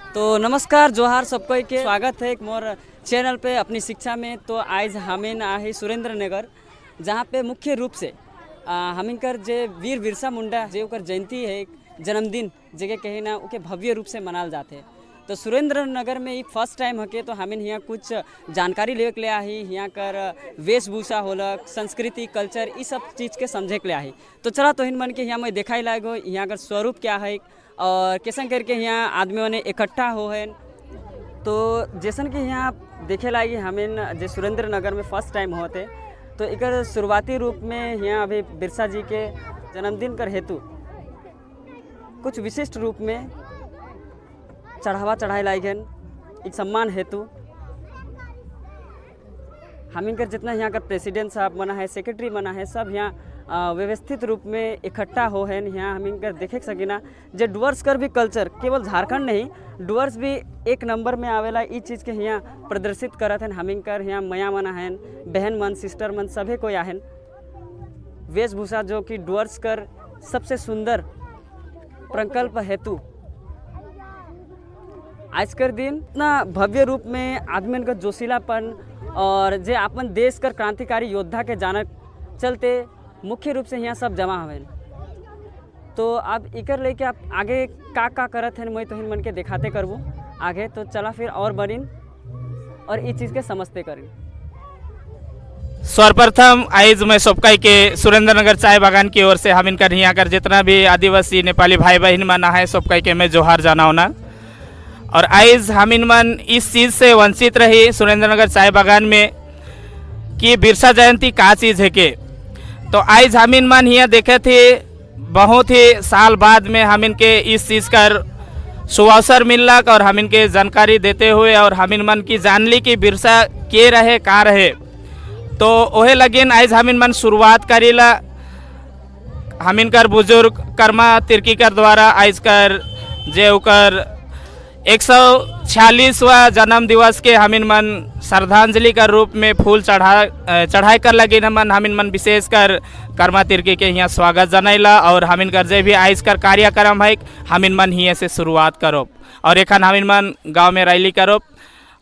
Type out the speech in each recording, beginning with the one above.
तो नमस्कार जोहार सबको के स्वागत है एक मोर चैनल पे अपनी शिक्षा में। तो आज हमें आहे सुरेंद्र नगर, जहाँ पे मुख्य रूप से हमिंकर जे वीर बिरसा मुंडा जे ओकर जयंती है, जन्मदिन जगह कहीं ना उके भव्य रूप से मनाल जाते हैं। तो सुरेंद्र नगर में ये फर्स्ट टाइम हके, तो हमें यहाँ कुछ जानकारी लेवे के लिए आई, यहाँ कर वेशभूषा होलक, संस्कृति कल्चर ये सब चीज़ के समझे के लिए आई। तो चला तो हिन मन के यहाँ मैं दिखाई लागो यहाँ कर स्वरूप क्या है और कैसन करके यहाँ आदमियों ने इकट्ठा हो है। तो जैसन कि यहाँ देखे लागी हमें जे सुरेंद्र नगर में फर्स्ट टाइम होते, तो एक शुरुआती रूप में यहाँ अभी बिरसा जी के जन्मदिन कर हेतु कुछ विशिष्ट रूप में चढ़ावा चढ़ाए लाई गए एक सम्मान हेतु। हमिंकर जितना यहाँ का प्रेसिडेंट साहब बना है, सेक्रेटरी बना है, सब यहाँ व्यवस्थित रूप में इकट्ठा हो है। यहाँ हमिंकर देखे सकिना जे डुअर्स कर भी कल्चर केवल झारखंड नहीं, डुअर्स भी एक नंबर में आवेला ई चीज़ के यहाँ प्रदर्शित करत हैं। हमिंकर यहाँ मया मना है, बहन मन सिस्टर मन सभी को आहन वेशभूषा जो कि डुअर्स कर सबसे सुंदर प्रकल्प हेतु आज कर दिन इतना भव्य रूप में आदमी का जोशीलापन और जे अपन देश कर क्रांतिकारी योद्धा के जानक चलते मुख्य रूप से यहाँ सब जमा हवे। तो अब इकर लेके आप आगे का करत हैं मैं तो हिन मन के दिखाते करबू आगे। तो चला फिर और बनिन और इस चीज़ के समझते करें। सर्वप्रथम आज मैं सबका के सुरेंद्र नगर चाय बागान की ओर से हम इनका यहाँ कर जितना भी आदिवासी नेपाली भाई बहन मना है सबका के मैं जोहार जनाऊना। और आज हम इन मन इस चीज़ से वंचित रही सुरेंद्र नगर चाय बागान में कि बिरसा जयंती का चीज़ है के। तो आज हम इन मन यहाँ देखे थे बहुत ही साल बाद में हम इनके इस चीज़ का सुअवसर मिलक और हम इनके जानकारी देते हुए और हम इन मन की जान ली कि बिरसा के रहे कहाँ रहे। तो ओहे लगिन आज हम इन मन शुरुआत करीला हम इनकर बुजुर्ग कर्मा तिर्कीकर द्वारा आज कर जे उकर 146वां जन्म दिवस के हम इन मन श्रद्धांजलि का रूप में फूल चढ़ाई कर लगी हम इन मन विशेष कर कर्मा तिर्की के यहाँ स्वागत जनैला। और हम इनकर जे भी आज कर कार्यक्रम है हम इन मन हिये से शुरुआत करो और एखन हम इन मन गाँव में रैली करो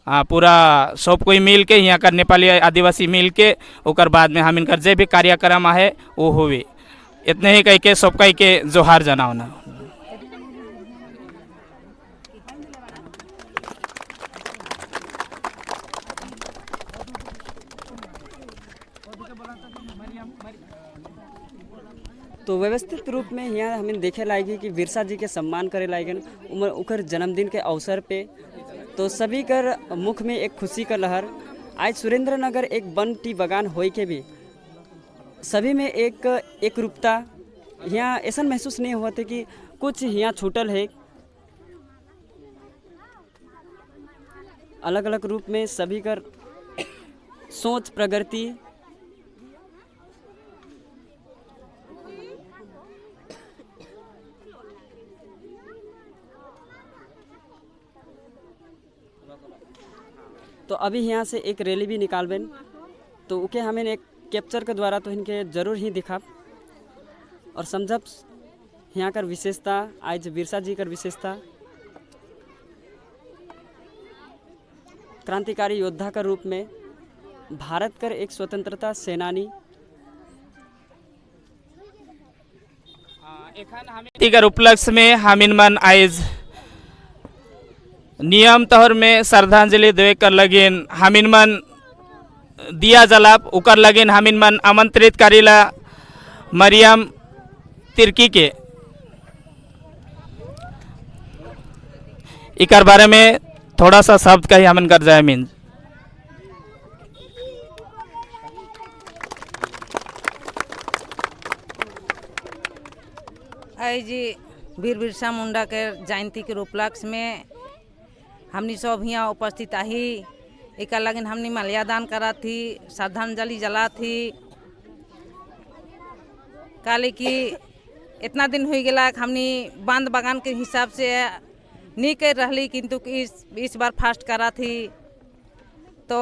पूरा सब कोई मिल के यहाँ कर नेपाली आदिवासी मिल के ओकर बाद में हम इनकर जे भी कार्यक्रम है वो हुए। इतने ही कह के सब कह के जोहार जनावना। तो व्यवस्थित रूप में यहाँ हमें देखे लाएगी कि बिरसा जी के सम्मान करे लाएगन उकर जन्मदिन के अवसर पे। तो सभी कर मुख में एक खुशी का लहर। आज सुरेंद्र नगर एक वन टी बागान होई के भी सभी में एक रूपता यहाँ ऐसा महसूस नहीं हुआ थे कि कुछ यहाँ छूटल है। अलग अलग रूप में सभी कर सोच प्रगति तो अभी यहाँ से एक रैली भी निकालबेन, तो उके हमें एक कैप्चर के द्वारा तो इनके जरूर ही दिखा और समझब यहाँ कर विशेषता आज बिरसा जी कर विशेषता क्रांतिकारी योद्धा का रूप में भारत कर एक स्वतंत्रता सेनानी एकर उपलक्ष्य में हम इन मन आज नियम तौर में श्रद्धांजलि देवे कर लगिन हम इन मन दिया जलाप उकर लगिन हम इन मन आमंत्रित करीला मरियम तिर्की के। इकर बारे में थोड़ा सा शब्द कही हमन कर जाए मीन। आज वीर बिरसा मुंडा के जयंती के उपलक्ष्य में हमनी सब यहाँ उपस्थित आही एक लगिन हमनी माल्यादान करा थी, श्रद्धांजलि जला थी। काले कि इतना दिन हो गया हमनी बांध बागान के हिसाब से नहीं कर रही, किंतु इस बार फास्ट करा थी। तो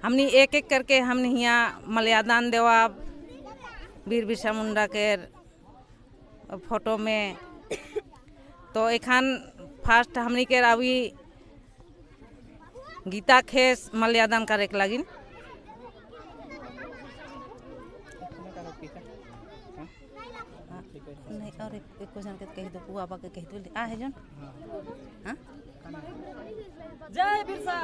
हमनी एक एक करके हमने यहाँ माल्यादान देवा वीर बिरसा मुंडा के फोटो में। तो एखान फास्ट हमनी के अभी गीता खेस मल्यादान करे के लगिन। नहीं और एक क्वेश्चन के कह दो पुआबा के कह दो आ है जन। हां जय बिरसा,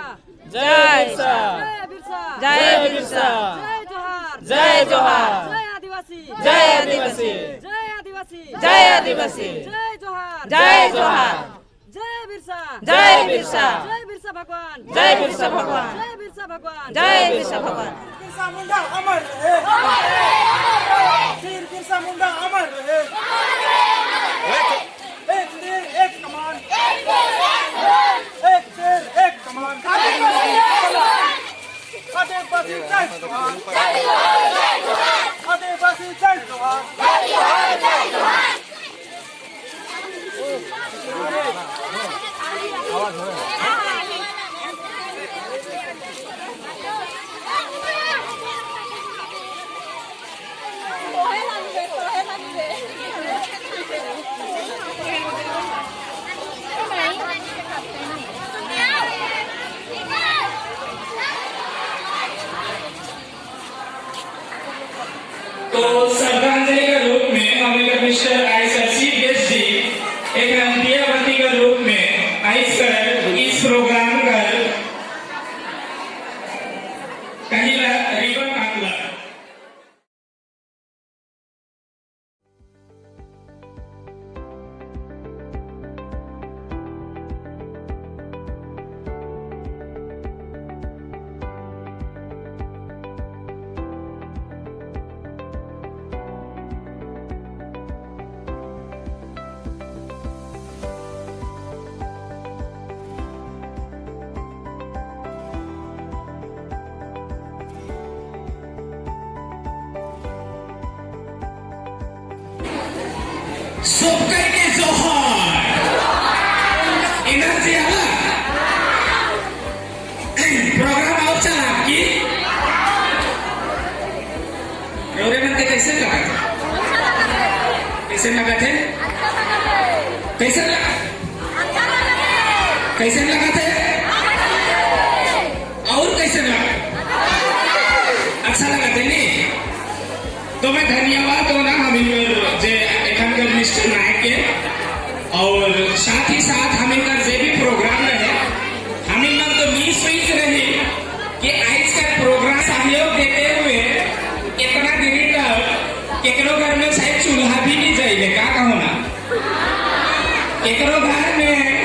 जय बिरसा, जय बिरसा, जय बिरसा, जय जोहार, जय जोहार, जय आदिवासी, जय आदिवासी, जय आदिवासी, जय आदिवासी, जय जोहार, जय जोहार, जय बिरसा, जय बिरसा, जय बिरसा भगवान, जय बिरसा भगवान, जय बिरसा भगवान, जय बिरसा भगवान। बिरसा मुंडा अमर रहे, वीर बिरसा मुंडा अमर रहे। एक तीर एक कमान, एक तीर एक कमान। आदिवासी जय जोहार, आदिवासी जय जोहार। तो श्रद्धांजलि के रूप में हमें मिस्टर आईएसआरसी गेस्ट जी एक अंतियावती के रूप में आइस कर इस प्रोग्राम कर कहीं रिबन काटला। सबके जोहार एनर्जी आला प्रोग्राम और चला की रोरे में कैसे लगा कैसे लगा थे कैसे लगा कैसे लगा थे और कैसे लगा अच्छा लगा थे नहीं तो मैं धन्यवाद दो ना हम जे एखनकर मिस्टर नायक के और साथ ही साथ हमें जे भी प्रोग्राम रहे हमें तो मिस रही कि आज का प्रोग्राम सहयोग देते हुए इतना दिन तक केकरो घर में शायद चूल्हा भी नहीं जाइए का कहो ना केकरो घर में